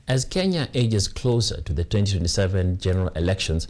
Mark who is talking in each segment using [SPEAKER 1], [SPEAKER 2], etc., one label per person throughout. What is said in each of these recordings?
[SPEAKER 1] As Kenya ages closer to the 2027 general elections,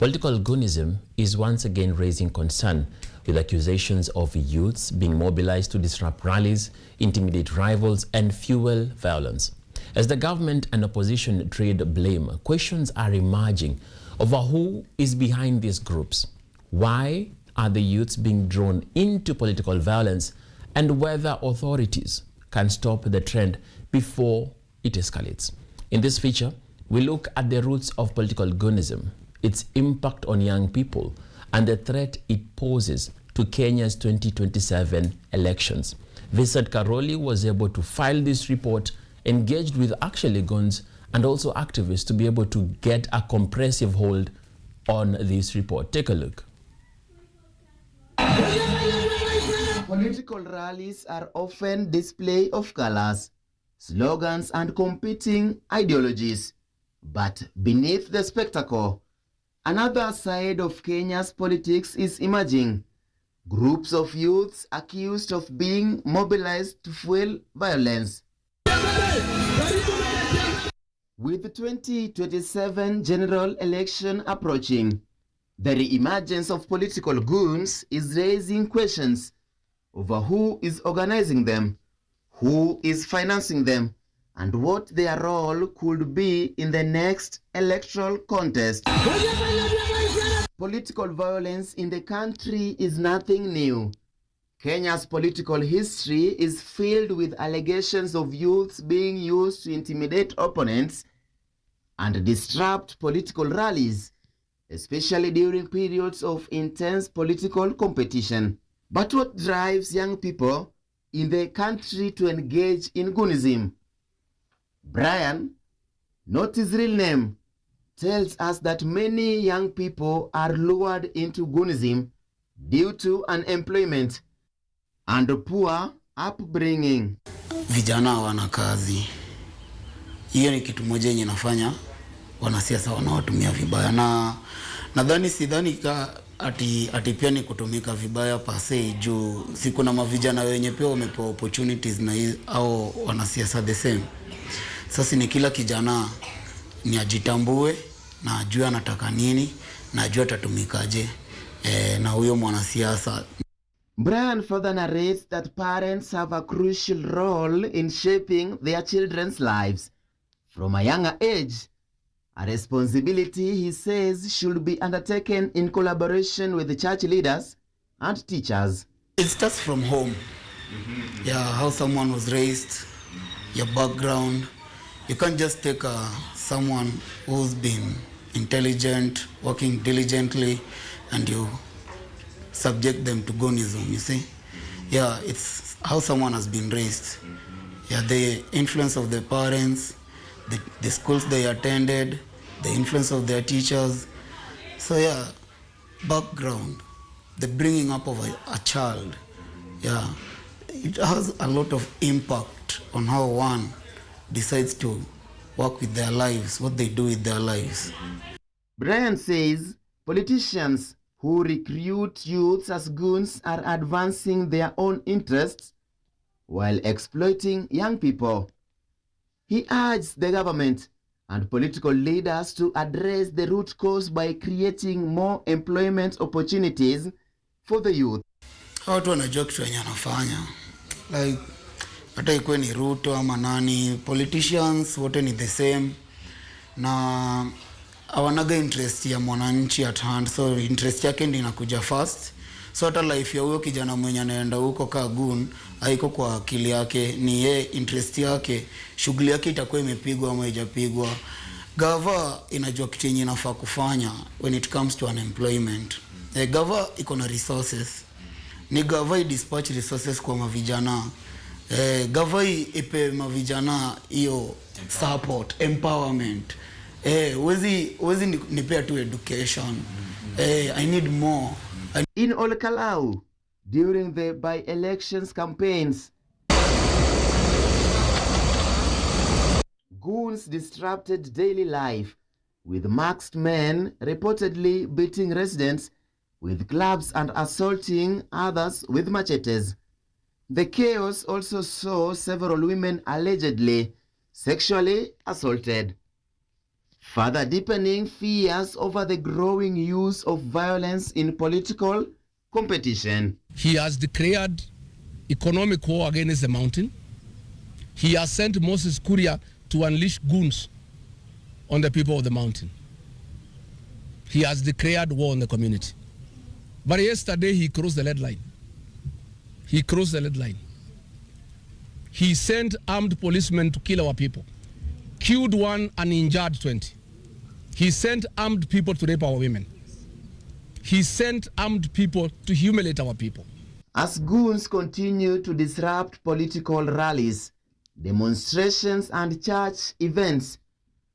[SPEAKER 1] political goonism is once again raising concern, with accusations of youths being mobilized to disrupt rallies, intimidate rivals, and fuel violence. As the government and opposition trade blame, questions are emerging over who is behind these groups, why are the youths being drawn into political violence, and whether authorities can stop the trend before it escalates. In this feature, we look at the roots of political goonism, its impact on young people, and the threat it poses to Kenya's 2027 elections. Vincent Karoli was able to file this report, engaged with actually goons and also activists to be able to get a comprehensive hold on this report. Take a look.
[SPEAKER 2] Political rallies are often display of colors, slogans, and competing ideologies. But beneath the spectacle, another side of Kenya's politics is emerging. Groups of youths accused of being mobilized to fuel violence. With the 2027 general election approaching, the re-emergence of political goons is raising questions over who is organizing them, who is financing them, and what their role could be in the next electoral contest. Political violence in the country is nothing new. Kenya's political history is filled with allegations of youths being used to intimidate opponents and disrupt political rallies, especially during periods of intense political competition. But what drives young people in the country to engage in goonism? Brian, not his real name, tells us that many young people are lured into goonism due to unemployment and poor upbringing.
[SPEAKER 3] Vijana wana kazi. Hiyo ni kitu moja yenye nafanya wanasiasa wanawatumia vibaya, na nadhani sidhani ka ati pia ni kutumika vibaya pase juu siku na mavijana wenye pia wamepewa opportunities na au wanasiasa the same. Sasa ni kila kijana ni ajitambue na ajue anataka nini na ajue atatumikaje na huyo mwanasiasa.
[SPEAKER 2] Brian further narrates that parents have a crucial role in shaping their children's lives from a younger age. A responsibility, he says, should be undertaken in collaboration with the church leaders and teachers.
[SPEAKER 3] It starts from home. Yeah, how someone was raised, your background. You can't just take someone who's been intelligent, working diligently, and you subject them to goonism, you see? Yeah, it's how someone has been raised. Yeah, the influence of the parents, the schools they attended, the influence of their teachers. So yeah, background, the bringing up of a child, yeah, it has a lot of impact on how one decides to work with their lives, what they do with their lives.
[SPEAKER 2] Brian says politicians who recruit youths as goons are advancing their own interests while exploiting young people. He urges the government and political leaders to address the root cause by creating more employment opportunities for the youth.
[SPEAKER 3] Watu wanajua kitu wenye wanafanya. Like, hata ikuwe ni Ruto ama nani, politicians wote ni the same. Na hawanaga interest ya mwananchi at hand, so interest yake ndio inakuja first. So hata life ya huyo kijana mwenye anaenda huko ka goon haiko kwa akili yake, ni yeye interest yake, shughuli yake itakuwa imepigwa ama haijapigwa. Gava inajua kitu yenye inafaa kufanya when it comes to unemployment. Gava iko na resources. Ni gava dispatch resources kwa mavijana. Gava ipe mavijana hiyo support, empowerment. Wezi nipea tu education. I need more.
[SPEAKER 2] In Olkalau, during the by-elections campaigns, goons disrupted daily life, with masked men reportedly beating residents with clubs and assaulting others with machetes. The chaos also saw several women allegedly sexually assaulted, further deepening fears over the growing use of violence in political competition.
[SPEAKER 4] He has declared economic war against the mountain. He has sent Moses Kuria to unleash goons on the people of the mountain. He has declared war on the community. But yesterday he crossed the red line. He crossed the red line. He sent armed policemen to kill our people, killed one and injured 20. He sent armed people to rape our women. He sent armed people to humiliate our people.
[SPEAKER 2] As goons continue to disrupt political rallies, demonstrations and church events,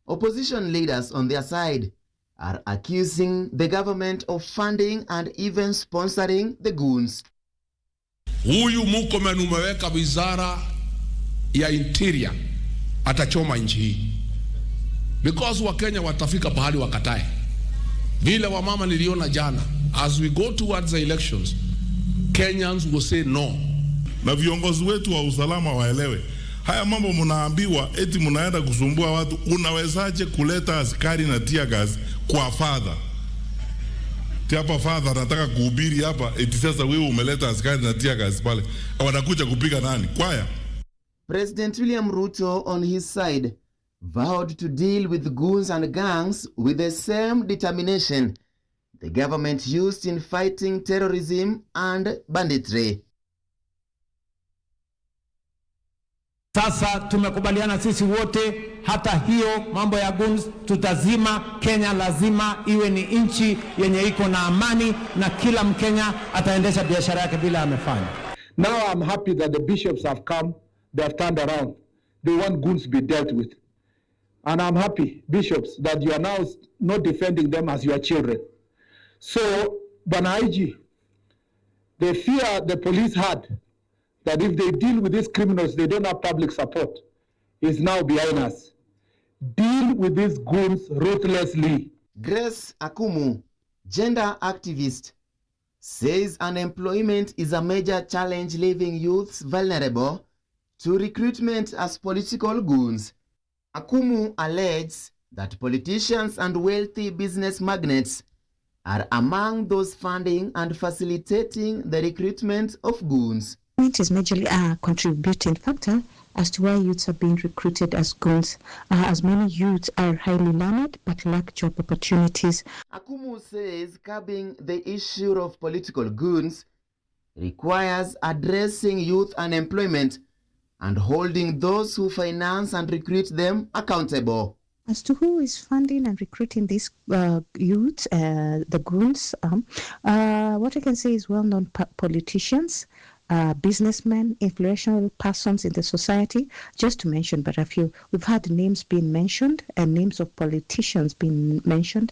[SPEAKER 2] opposition leaders on their side are accusing the government of funding and even sponsoring the goons.
[SPEAKER 4] Huyu Murkomen umeweka wizara ya interior atachoma nchi hii. Because Wakenya watafika pahali wakatae. Vile wamama niliona jana, as we go towards the elections, Kenyans will say no.
[SPEAKER 5] Na viongozi wetu wa usalama waelewe. Haya mambo mnaambiwa eti mnaenda kusumbua watu, unawezaje kuleta askari na tear gas kwa father? Hapa father anataka kuhubiri hapa eti sasa wewe umeleta askari na tear gas pale. Wanakuja kupiga nani? Kwaya.
[SPEAKER 2] President William Ruto on his side vowed to deal with goons and gangs with the same determination the government used in fighting terrorism and banditry.
[SPEAKER 6] Sasa tumekubaliana sisi wote, hata hiyo mambo ya goons tutazima. Kenya lazima iwe ni nchi yenye iko na amani na kila Mkenya ataendesha biashara yake bila amefanya.
[SPEAKER 7] Now I'm happy that the bishops have come, they have turned around. They want goons to be dealt with. And I'm happy, bishops, that you are now not defending them as your children. So, Bwana IG, the fear the police had that if they deal with these criminals, they don't have public support, is now behind us. Deal with these goons ruthlessly.
[SPEAKER 2] Grace Akumu, gender activist, says unemployment is a major challenge, leaving youths vulnerable to recruitment as political goons. Akumu alleges that politicians and wealthy business magnates are among those funding and facilitating the recruitment of goons.
[SPEAKER 8] It is majorly a contributing factor as to why youths are being recruited as goons, as many youths are highly learned but lack job opportunities.
[SPEAKER 2] Akumu says curbing the issue of political goons requires addressing youth unemployment and holding those who finance and recruit them accountable.
[SPEAKER 8] As to who is funding and recruiting these youths, the goons, what I can say is well-known politicians, businessmen, influential persons in the society, just to mention but a few. We've had names being mentioned and names of politicians being mentioned,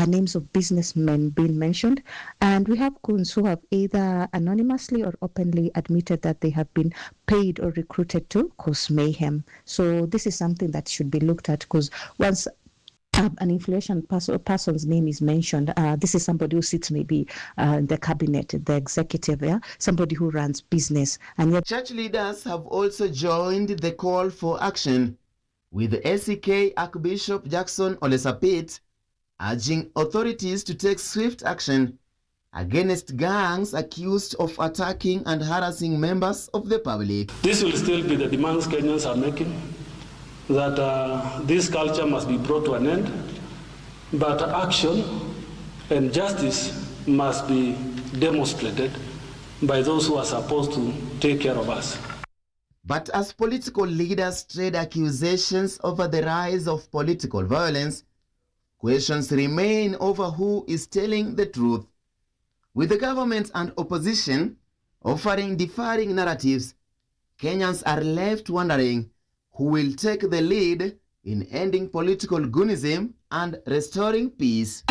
[SPEAKER 8] names of businessmen being mentioned, and we have goons who have either anonymously or openly admitted that they have been paid or recruited to cause mayhem. So this is something that should be looked at, because once an influential person's name is mentioned, this is somebody who sits maybe in the cabinet, the executive, somebody who runs business. And yet
[SPEAKER 2] church leaders have also joined the call for action, with SEK Archbishop Jackson Olesapit urging authorities to take swift action against gangs accused of attacking and harassing members of the public.
[SPEAKER 9] This will still be the demands Kenyans are making, that this culture must be brought to an end, but action and justice must be demonstrated by those who are supposed to take care of us.
[SPEAKER 2] But as political leaders trade accusations over the rise of political violence, questions remain over who is telling the truth. With the government and opposition offering differing narratives, Kenyans are left wondering who will take the lead in ending political goonism and restoring peace.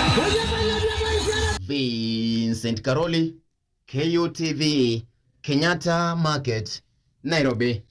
[SPEAKER 2] Vincent Karoli, KUTV, Kenyatta Market, Nairobi.